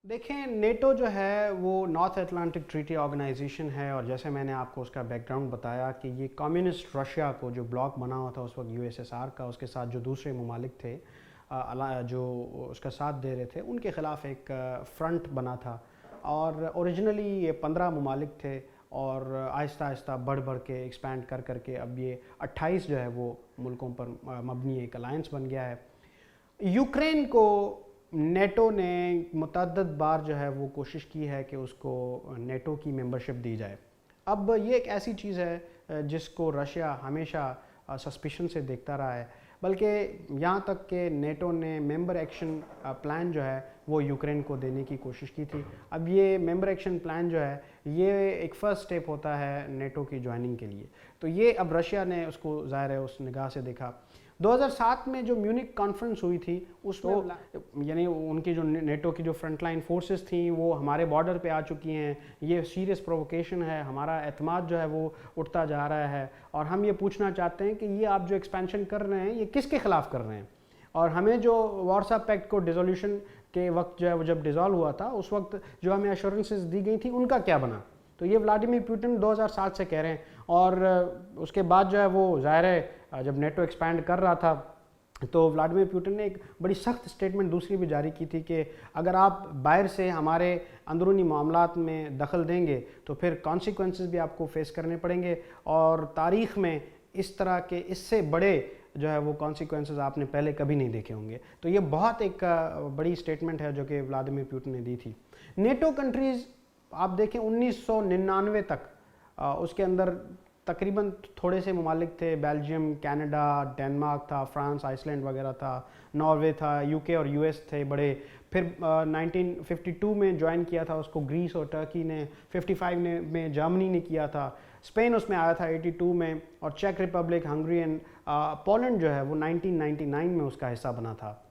देखें, नेटो जो है वो नॉर्थ अटलांटिक ट्रीटी ऑर्गेनाइजेशन है, और जैसे मैंने आपको उसका बैकग्राउंड बताया कि ये कम्युनिस्ट रशिया को, जो ब्लॉक बना हुआ था उस वक्त यूएसएसआर का, उसके साथ जो दूसरे ममालिक थे जो उसका साथ दे रहे थे, उनके ख़िलाफ़ एक फ्रंट बना था। और ओरिजिनली ये 15 ममालिक थे, और आहिस्ता आहिस्ता बढ़ बढ़ के एक्सपैंड कर करके अब ये 28 जो है वो मुल्कों पर मबनी एक अलायंस बन गया है। यूक्रेन को नेटो ने मुतअद्दिद बार जो है वो कोशिश की है कि उसको नेटो की मेंबरशिप दी जाए। अब ये एक ऐसी चीज़ है जिसको रशिया हमेशा सस्पिशन से देखता रहा है, बल्कि यहाँ तक कि नेटो ने मेंबर एक्शन प्लान जो है वो यूक्रेन को देने की कोशिश की थी। अब ये मेंबर एक्शन प्लान जो है ये एक फ़र्स्ट स्टेप होता है नेटो की ज्वाइनिंग के लिए। तो ये अब रशिया ने उसको ज़ाहिर है उस निगाह से देखा। 2007 में जो म्यूनिक कॉन्फ्रेंस हुई थी उसमें यानी उनकी जो नेटो की जो फ्रंटलाइन फोर्सेस थी वो हमारे बॉर्डर पे आ चुकी हैं, ये सीरियस प्रोवोकेशन है, हमारा एतमाद जो है वो उठता जा रहा है, और हम ये पूछना चाहते हैं कि ये आप जो एक्सपेंशन कर रहे हैं ये किसके ख़िलाफ़ कर रहे हैं, और हमें जो वार्सा पैक्ट को डिसोल्यूशन के वक्त जो है वो जब डिज़ोल्व हुआ था उस वक्त जो हमें एश्योरेंसेस दी गई थी उनका क्या बना। तो ये व्लादिमीर पुतिन 2007 से कह रहे हैं, और उसके बाद जो है वो ज़ाहिर है जब नेटो एक्सपैंड कर रहा था तो व्लादिमीर पुतिन ने एक बड़ी सख्त स्टेटमेंट दूसरी भी जारी की थी कि अगर आप बाहर से हमारे अंदरूनी मामलात में दखल देंगे तो फिर कॉन्सिक्वेंसेस भी आपको फेस करने पड़ेंगे, और तारीख़ में इस तरह के इससे बड़े जो है वो कॉन्सिक्वेंसेस आपने पहले कभी नहीं देखे होंगे। तो ये बहुत एक बड़ी स्टेटमेंट है जो कि व्लादिमीर पुतिन ने दी थी। नेटो कंट्रीज़ आप देखें 1999 तक उसके अंदर तकरीबन थोड़े से ममालिक थे, बेल्जियम, कनाडा, डेनमार्क था, फ्रांस, आइसलैंड वगैरह था, नॉर्वे था, यूके और यूएस थे बड़े। फिर 1952 में ज्वाइन किया था उसको ग्रीस और टर्की ने, 55 में जर्मनी ने किया था, स्पेन उसमें आया था 82 में, और चेक रिपब्लिक, हंगरी एंड पोलैंड जो है वो 1999 में उसका हिस्सा बना था।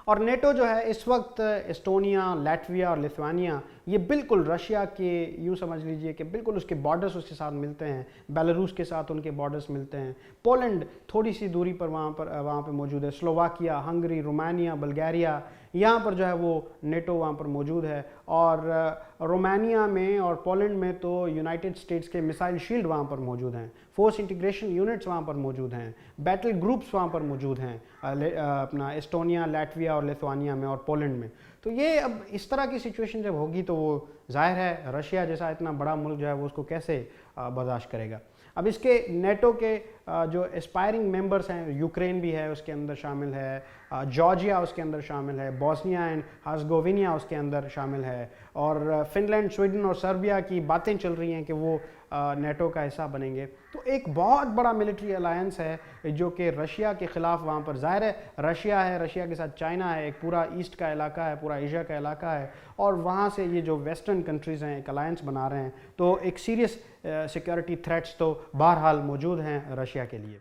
और नेटो जो है इस वक्त एस्टोनिया, लैटविया और लिथुआनिया ये बिल्कुल रशिया के, यूँ समझ लीजिए कि बिल्कुल उसके बॉर्डर्स उसके साथ मिलते हैं, बेलारूस के साथ उनके बॉर्डर्स मिलते हैं। पोलैंड थोड़ी सी दूरी पर वहाँ पर मौजूद है, स्लोवाकिया, हंगरी, रोमानिया, बल्गारिया, यहाँ पर जो है वो नेटो वहाँ पर मौजूद है। और रोमानिया में और पोलैंड में तो यूनाइटेड स्टेट्स के मिसाइल शील्ड वहाँ पर मौजूद हैं, फोर्स इंटीग्रेशन यूनिट्स वहाँ पर मौजूद हैं, बैटल ग्रुप्स वहाँ पर मौजूद हैं अपना एस्टोनिया, लैटविया और लिथुआनिया में और पोलैंड में। तो ये अब इस तरह की सिचुएशन जब होगी तो वो जाहिर है रशिया जैसा इतना बड़ा मुल्क जो है वो उसको कैसे बर्दाश्त करेगा। अब इसके नेटो के जो एस्पायरिंग मेंबर्स हैं, यूक्रेन भी है उसके अंदर शामिल है, जॉर्जिया उसके अंदर शामिल है, बॉस्निया एंड हर्ज़गोविना उसके अंदर शामिल है, और फिनलैंड, स्वीडन और सर्बिया की बातें चल रही हैं कि वो नेटो का हिस्सा बनेंगे। तो एक बहुत बड़ा मिलिट्री अलायंस है जो कि रशिया के ख़िलाफ़ वहाँ पर ज़ाहिर है रशिया है, रशिया के साथ चाइना है, एक पूरा ईस्ट का इलाका है, पूरा एशिया का इलाका है, और वहाँ से ये जो वेस्टर्न कंट्रीज़ हैं एक अलायंस बना रहे हैं। तो एक सीरियस सिक्योरिटी थ्रेट्स तो बहरहाल मौजूद हैं रशिया के लिए।